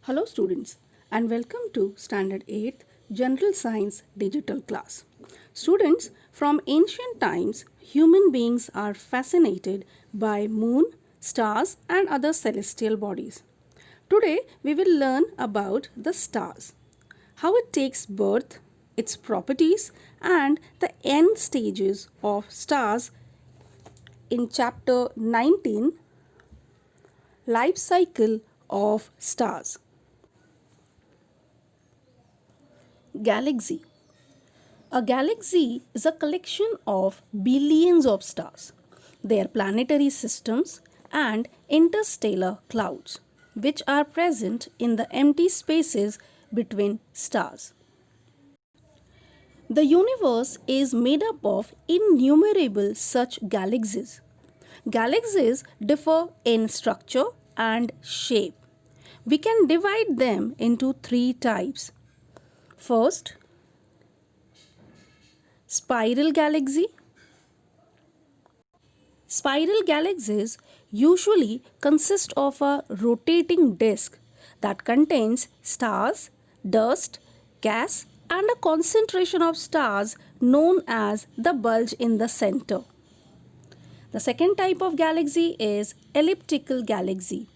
Hello students and welcome to Standard 8th General Science Digital class. Students, from ancient times, human beings are fascinated by moon, stars and other celestial bodies. Today we will learn about the stars, how it takes birth, its properties and the end stages of stars in chapter 19, Life Cycle of Stars. Galaxy. A galaxy is a collection of billions of stars, their planetary systems, and interstellar clouds, which are present in the empty spaces between stars. The universe is made up of innumerable such galaxies. Galaxies differ in structure and shape. We can divide them into three types. First, spiral galaxy. Spiral galaxies usually consist of a rotating disk that contains stars, dust, gas, and a concentration of stars known as the bulge in the center. The second type of galaxy is elliptical galaxy.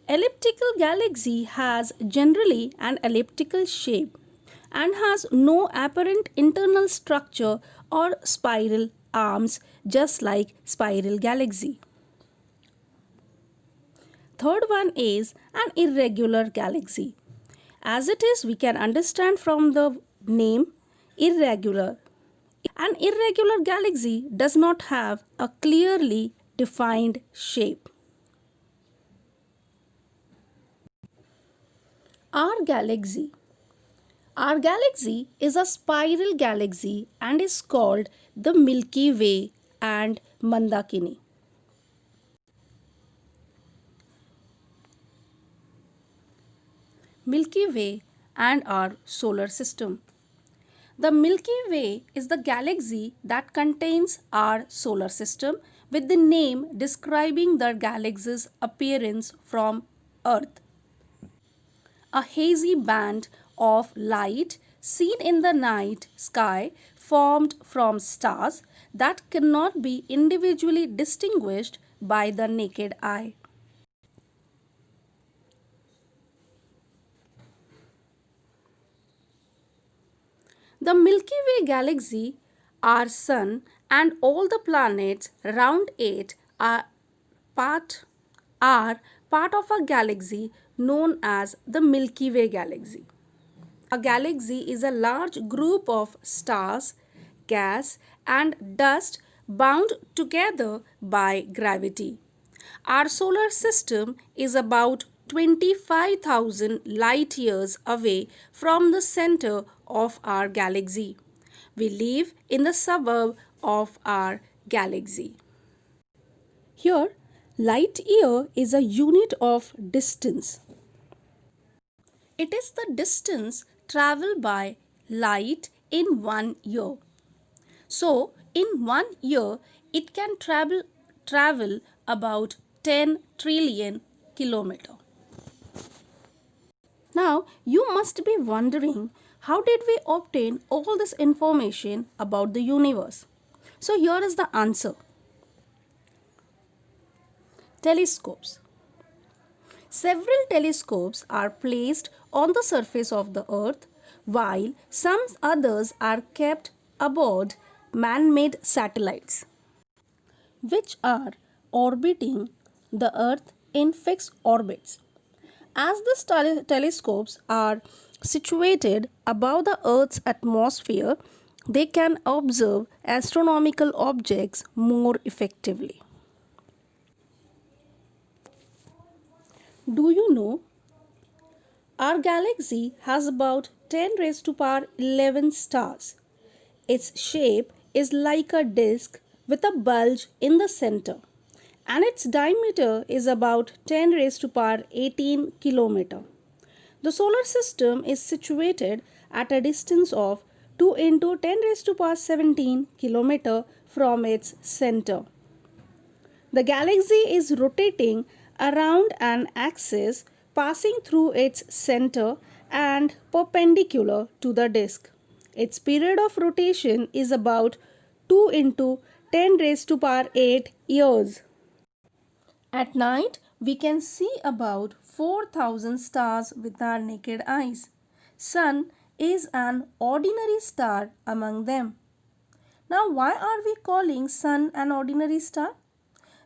Elliptical galaxy has generally an elliptical shape and has no apparent internal structure or spiral arms, just like spiral galaxy. Third one is an irregular galaxy. As it is, we can understand from the name irregular. An irregular galaxy does not have a clearly defined shape. Our galaxy. Our galaxy is a spiral galaxy and is called the Milky Way and Mandakini. Milky Way and our solar system. The Milky Way is the galaxy that contains our solar system, with the name describing the galaxy's appearance from Earth. A hazy band of light seen in the night sky formed from stars that cannot be individually distinguished by the naked eye. The Milky Way galaxy, our Sun, and all the planets round it part, are part of a galaxy known as the Milky Way galaxy. A galaxy is a large group of stars, gas, and dust bound together by gravity. Our solar system is about 25,000 light years away from the center of our galaxy. We live in the suburb of our galaxy. Here, light year is a unit of distance. It is the distance traveled by light in 1 year. So, in 1 year, it can travel about 10 trillion kilometers. Now, you must be wondering, how did we obtain all this information about the universe? So, here is the answer. Telescopes. Several telescopes are placed on the surface of the earth, while some others are kept aboard man-made satellites, which are orbiting the earth in fixed orbits. As the telescopes are situated above the earth's atmosphere, they can observe astronomical objects more effectively. Do you know, our galaxy has about 10 raised to power 11 stars. Its shape is like a disk with a bulge in the center, and its diameter is about 10 raised to power 18 kilometer. The solar system is situated at a distance of 2 into 10 raised to power 17 kilometer from its center. The galaxy is rotating around an axis passing through its center and perpendicular to the disk. Its period of rotation is about 2 into 10 raised to power 8 years. At night, we can see about 4,000 stars with our naked eyes. Sun is an ordinary star among them. Now, why are we calling Sun an ordinary star?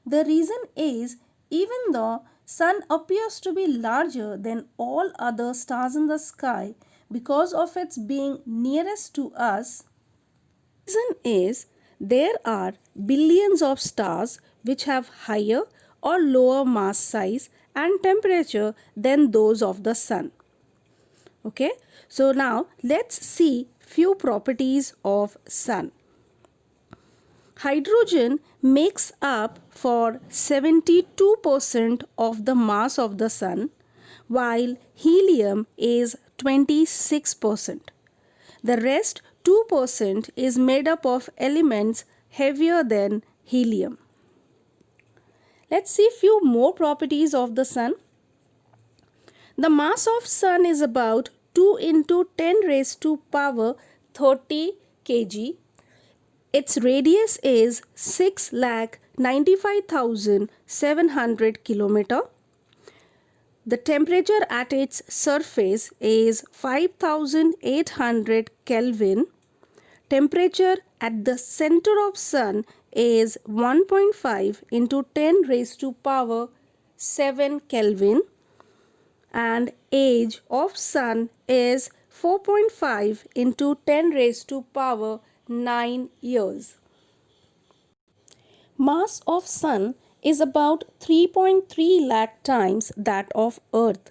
The reason is, even though Sun appears to be larger than all other stars in the sky because of its being nearest to us, the reason is there are billions of stars which have higher or lower mass size and temperature than those of the Sun. Okay, so now let's see few properties of Sun. Hydrogen makes up for 72% of the mass of the Sun, while helium is 26%. The rest 2% is made up of elements heavier than helium. Let's see few more properties of the Sun. The mass of Sun is about 2 into 10 raised to power 30 kg. Its radius is 6,95,700 km. The temperature at its surface is 5,800 Kelvin. Temperature at the center of Sun is 1.5 into 10 raised to power 7 Kelvin. And age of Sun is 4.5 into 10 raised to power 9 years. Mass of Sun is about 3.3 lakh times that of Earth,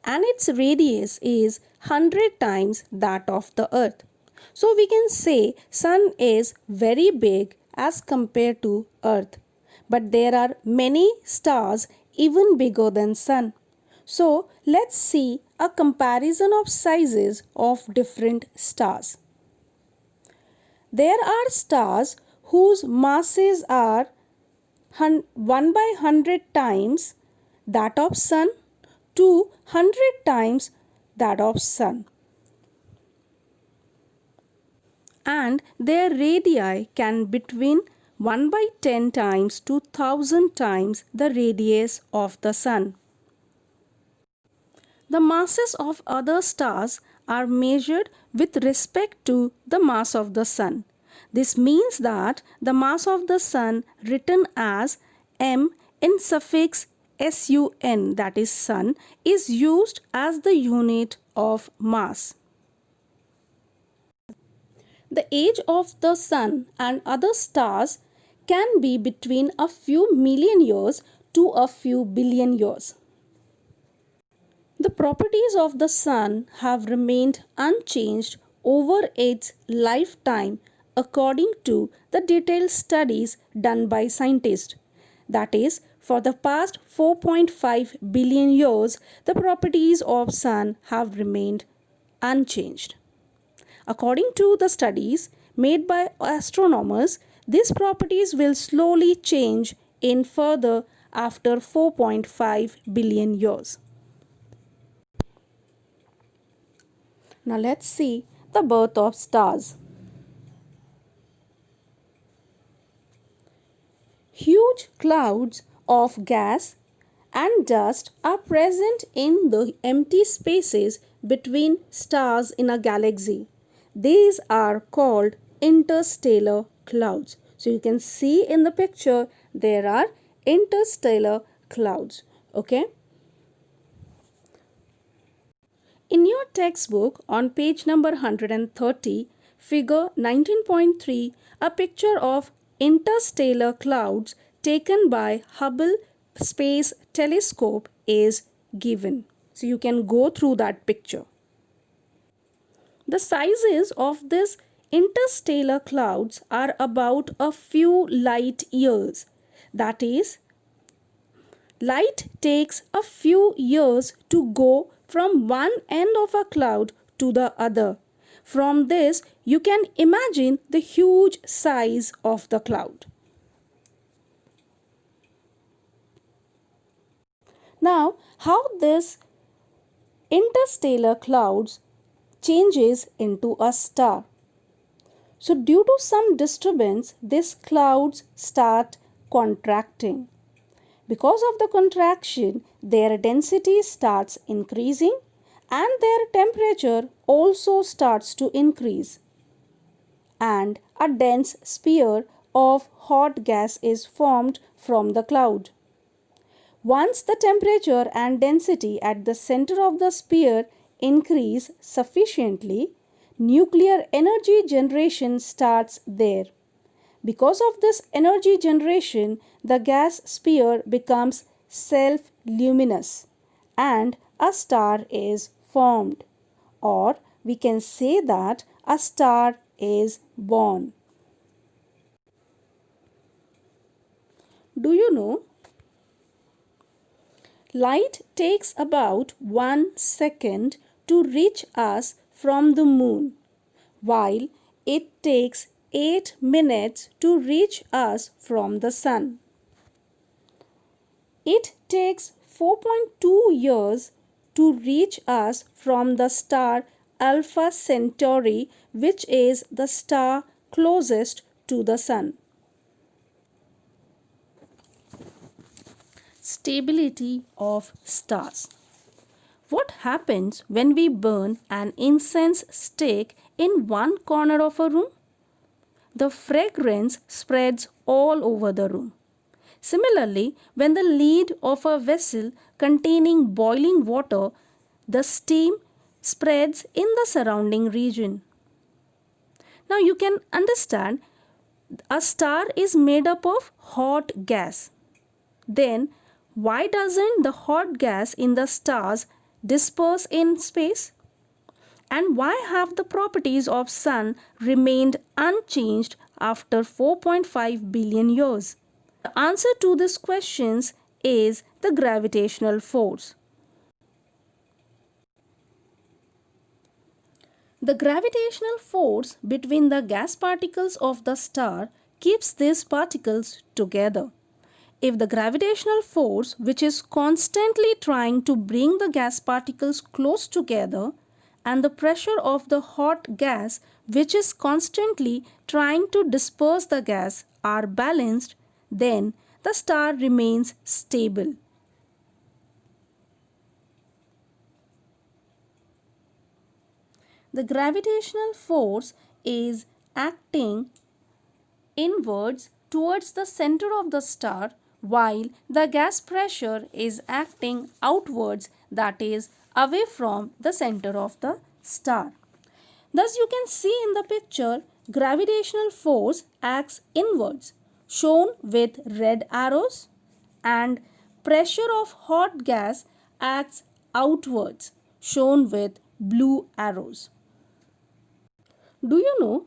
and its radius is 100 times that of the Earth. So we can say Sun is very big as compared to Earth. But there are many stars even bigger than Sun. So let's see a comparison of sizes of different stars. There are stars whose masses are 1 by 100 times that of Sun to 100 times that of Sun. And their radii can between 1 by 10 times to 1000 times the radius of the Sun. The masses of other stars are measured with respect to the mass of the Sun. This means that the mass of the Sun written as m in suffix sun, that is Sun, is used as the unit of mass. The age of the Sun and other stars can be between a few million years to a few billion years. The properties of the Sun have remained unchanged over its lifetime according to the detailed studies done by scientists. That is, for the past 4.5 billion years, the properties of Sun have remained unchanged. According to the studies made by astronomers, these properties will slowly change in further after 4.5 billion years. Now let's see the birth of stars. Huge clouds of gas and dust are present in the empty spaces between stars in a galaxy. These are called interstellar clouds. So you can see in the picture there are interstellar clouds. Okay. In your textbook on page number 130, figure 19.3, a picture of interstellar clouds taken by Hubble Space Telescope is given. So you can go through that picture. The sizes of these interstellar clouds are about a few light years. That is, light takes a few years to go from one end of a cloud to the other. From this, you can imagine the huge size of the cloud. Now, how this interstellar clouds changes into a star. So due to some disturbance, these clouds start contracting. Because of the contraction, their density starts increasing and their temperature also starts to increase. And a dense sphere of hot gas is formed from the cloud. Once the temperature and density at the center of the sphere increase sufficiently, nuclear energy generation starts there. Because of this energy generation, the gas sphere becomes self-luminous and a star is formed. Or we can say that a star is born. Do you know? Light takes about 1 second to reach us from the moon, while it takes 8 minutes to reach us from the sun. It takes 4.2 years to reach us from the star Alpha Centauri, which is the star closest to the sun. Stability of stars. What happens when we burn an incense stick in one corner of a room? The fragrance spreads all over the room. Similarly, when the lid of a vessel containing boiling water, the steam spreads in the surrounding region. Now you can understand a star is made up of hot gas. Then why doesn't the hot gas in the stars disperse in space? And why have the properties of sun remained unchanged after 4.5 billion years? The answer to these questions is the gravitational force. The gravitational force between the gas particles of the star keeps these particles together. If the gravitational force, which is constantly trying to bring the gas particles close together, and the pressure of the hot gas, which is constantly trying to disperse the gas, are balanced, then the star remains stable. The gravitational force is acting inwards towards the center of the star, while the gas pressure is acting outwards, that is away from the center of the star. Thus you can see in the picture, gravitational force acts inwards, shown with red arrows, and pressure of hot gas acts outwards, shown with blue arrows. Do you know,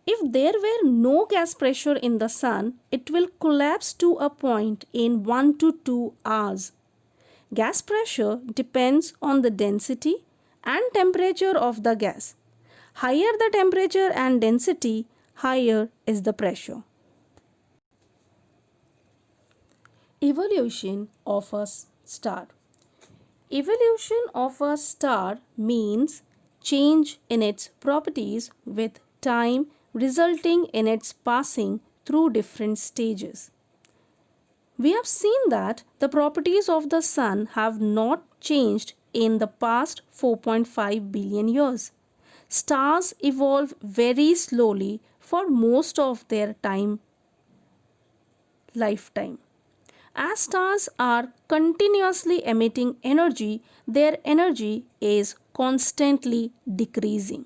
if there were no gas pressure in the sun, it will collapse to a point in 1 to 2 hours. Gas pressure depends on the density and temperature of the gas. Higher the temperature and density, higher is the pressure. Evolution of a star. Evolution of a star means change in its properties with time, resulting in its passing through different stages. We have seen that the properties of the sun have not changed in the past 4.5 billion years. Stars evolve very slowly for most of their lifetime. As stars are continuously emitting energy, their energy is constantly decreasing.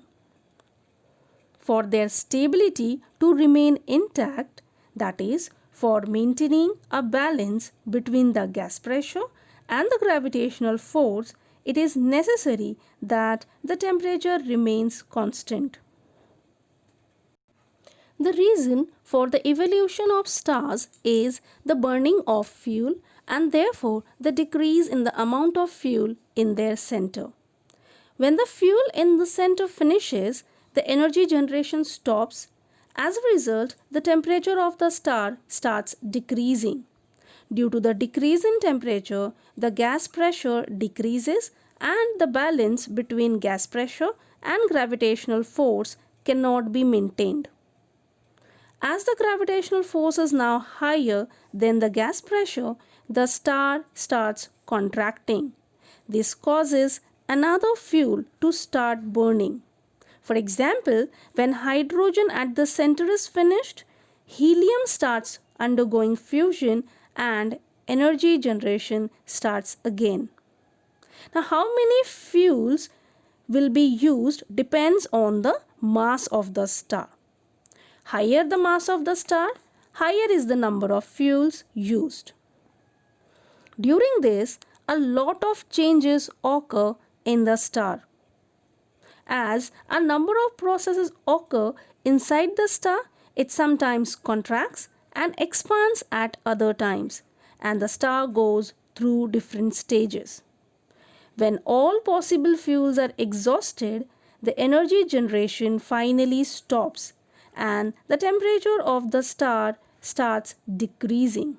For their stability to remain intact, that is, for maintaining a balance between the gas pressure and the gravitational force, it is necessary that the temperature remains constant. The reason for the evolution of stars is the burning of fuel and therefore the decrease in the amount of fuel in their center. When the fuel in the center finishes, the energy generation stops. As a result, the temperature of the star starts decreasing. Due to the decrease in temperature, the gas pressure decreases and the balance between gas pressure and gravitational force cannot be maintained. As the gravitational force is now higher than the gas pressure, the star starts contracting. This causes another fuel to start burning. For example, when hydrogen at the center is finished, helium starts undergoing fusion and energy generation starts again. Now, how many fuels will be used depends on the mass of the star. Higher the mass of the star, higher is the number of fuels used. During this, a lot of changes occur in the star. As a number of processes occur inside the star, it sometimes contracts and expands at other times, and the star goes through different stages. When all possible fuels are exhausted, the energy generation finally stops and the temperature of the star starts decreasing.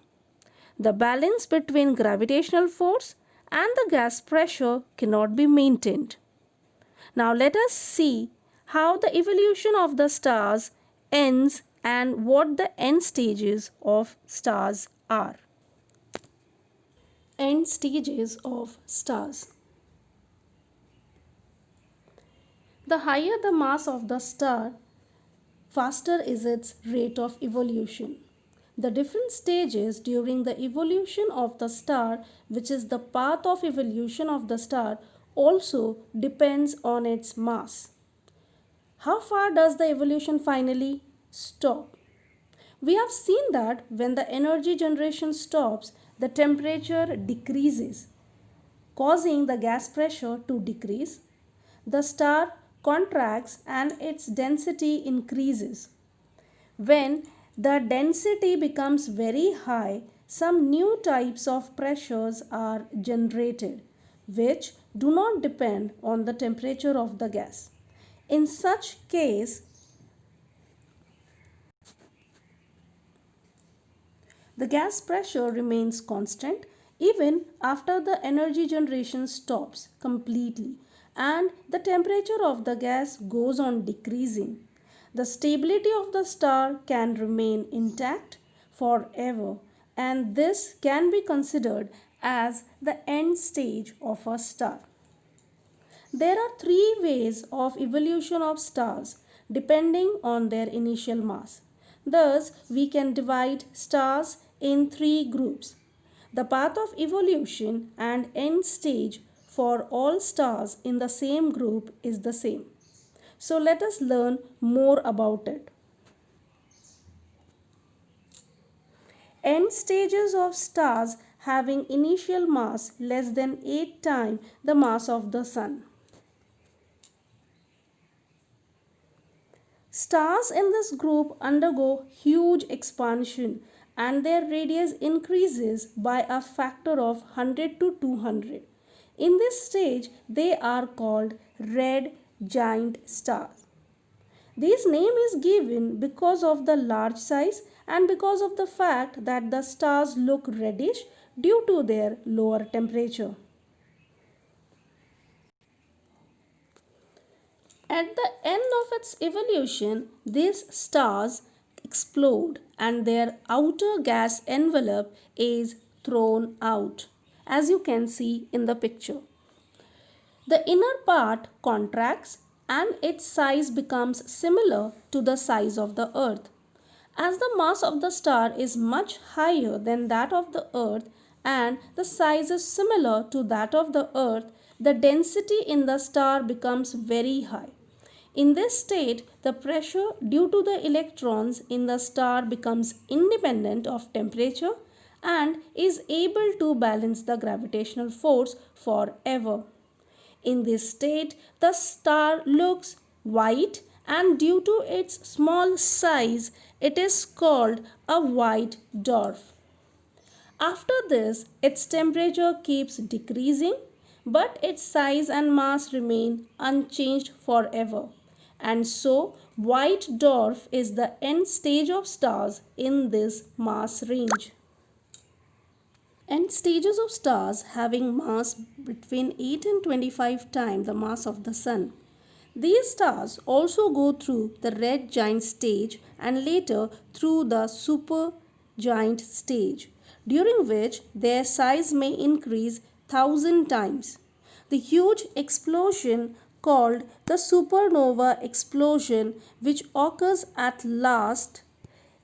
The balance between gravitational force and the gas pressure cannot be maintained. Now let us see how the evolution of the stars ends and what the end stages of stars are. End stages of stars. The higher the mass of the star, faster is its rate of evolution. The different stages during the evolution of the star, which is the path of evolution of the star, also depends on its mass. How far does the evolution finally stop? We have seen that when the energy generation stops, the temperature decreases, causing the gas pressure to decrease. The star contracts and its density increases. When the density becomes very high, some new types of pressures are generated, which do not depend on the temperature of the gas. In such case, the gas pressure remains constant even after the energy generation stops completely and the temperature of the gas goes on decreasing. The stability of the star can remain intact forever, and this can be considered as the end stage of a star. There are three ways of evolution of stars depending on their initial mass. Thus, we can divide stars in three groups. The path of evolution and end stage for all stars in the same group is the same. So, let us learn more about it. End stages of stars having initial mass less than 8 times the mass of the Sun. Stars in this group undergo huge expansion and their radius increases by a factor of 100 to 200. In this stage, they are called red giant stars. This name is given because of the large size and because of the fact that the stars look reddish due to their lower temperature. At the end of its evolution, these stars explode and their outer gas envelope is thrown out, as you can see in the picture. The inner part contracts and its size becomes similar to the size of the Earth. As the mass of the star is much higher than that of the Earth and the size is similar to that of the Earth, the density in the star becomes very high. In this state, the pressure due to the electrons in the star becomes independent of temperature and is able to balance the gravitational force forever. In this state, the star looks white and due to its small size, it is called a white dwarf. After this, its temperature keeps decreasing, but its size and mass remain unchanged forever. And so, white dwarf is the end stage of stars in this mass range. And stages of stars having mass between 8 and 25 times the mass of the Sun. These stars also go through the red giant stage and later through the supergiant stage, during which their size may increase 1,000 times. The huge explosion called the supernova explosion, which occurs at last,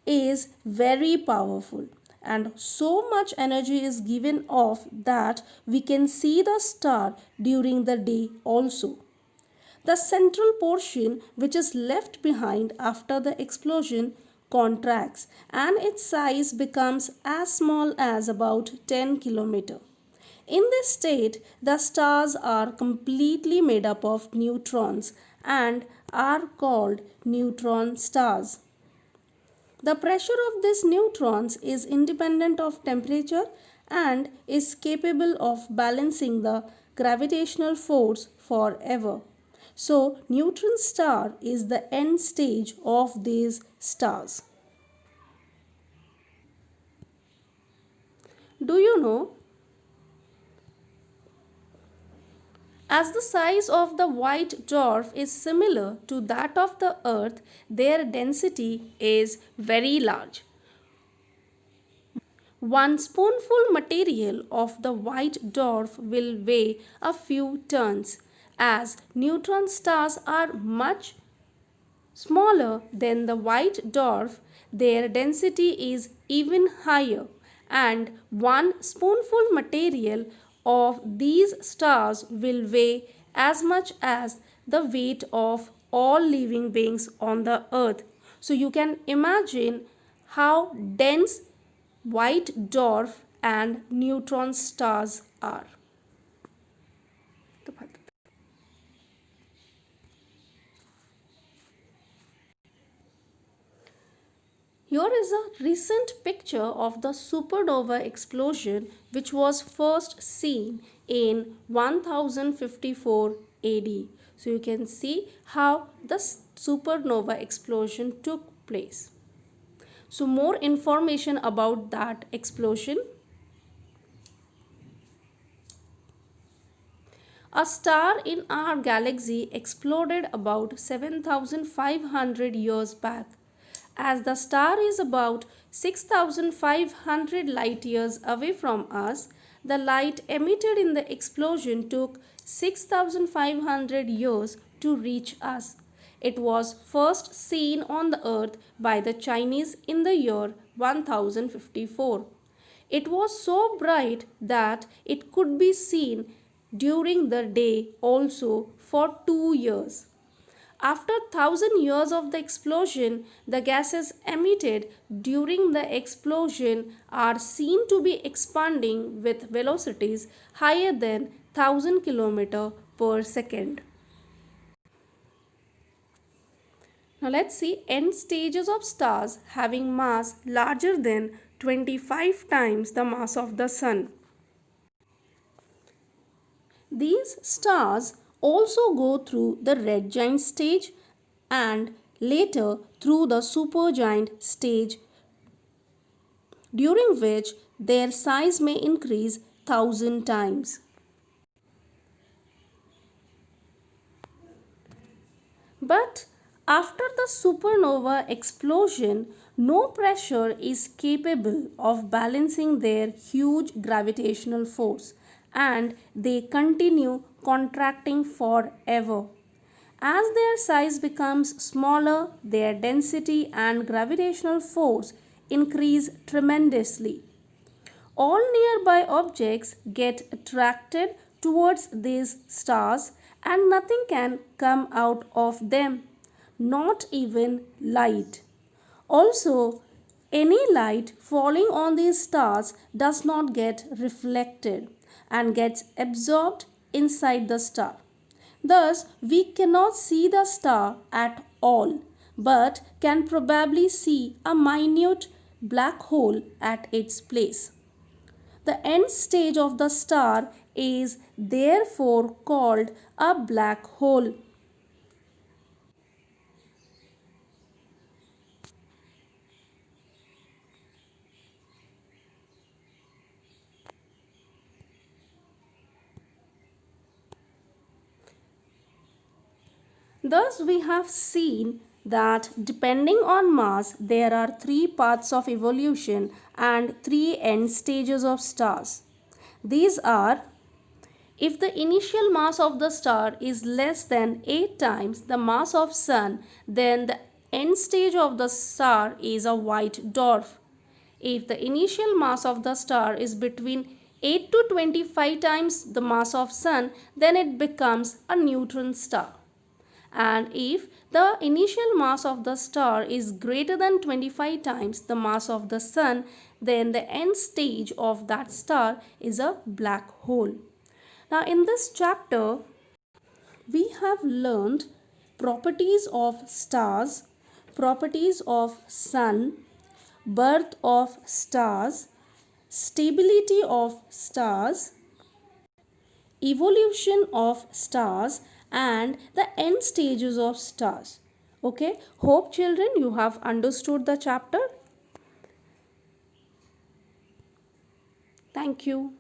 is very powerful, and so much energy is given off that we can see the star during the day also. The central portion, which is left behind after the explosion, contracts and its size becomes as small as about 10 km. In this state, the stars are completely made up of neutrons and are called neutron stars. The pressure of these neutrons is independent of temperature and is capable of balancing the gravitational force forever. So, neutron star is the end stage of these stars. Do you know, as the size of the white dwarf is similar to that of the earth, their density is very large. One spoonful material of the white dwarf will weigh a few tons. As neutron stars are much smaller than the white dwarf, their density is even higher, and one spoonful material of these stars will weigh as much as the weight of all living beings on the earth. So you can imagine how dense white dwarf and neutron stars are. Here is a recent picture of the supernova explosion, which was first seen in 1054 AD. So you can see how the supernova explosion took place. So more information about that explosion. A star in our galaxy exploded about 7,500 years back. As the star is about 6,500 light years away from us, the light emitted in the explosion took 6,500 years to reach us. It was first seen on the earth by the Chinese in the year 1054. It was so bright that it could be seen during the day also for 2 years. After 1,000 years of the explosion, the gases emitted during the explosion are seen to be expanding with velocities higher than 1,000 km per second. Now let's see end stages of stars having mass larger than 25 times the mass of the Sun. These stars also go through the red giant stage and later through the supergiant stage, during which their size may increase 1,000 times. But after the supernova explosion, no pressure is capable of balancing their huge gravitational force, and they continue contracting forever. As their size becomes smaller, their density and gravitational force increase tremendously. All nearby objects get attracted towards these stars and nothing can come out of them, not even light. Also, any light falling on these stars does not get reflected and gets absorbed inside the star. Thus, we cannot see the star at all, but can probably see a minute black hole at its place. The end stage of the star is therefore called a black hole. Thus, we have seen that depending on mass, there are three paths of evolution and three end stages of stars. These are: if the initial mass of the star is less than 8 times the mass of Sun, then the end stage of the star is a white dwarf. If the initial mass of the star is between 8 to 25 times the mass of Sun, then it becomes a neutron star. And if the initial mass of the star is greater than 25 times the mass of the Sun, then the end stage of that star is a black hole. Now, in this chapter, we have learned properties of stars, properties of Sun, birth of stars, stability of stars, evolution of stars, and the end stages of stars. Okay, hope children you have understood the chapter. Thank you.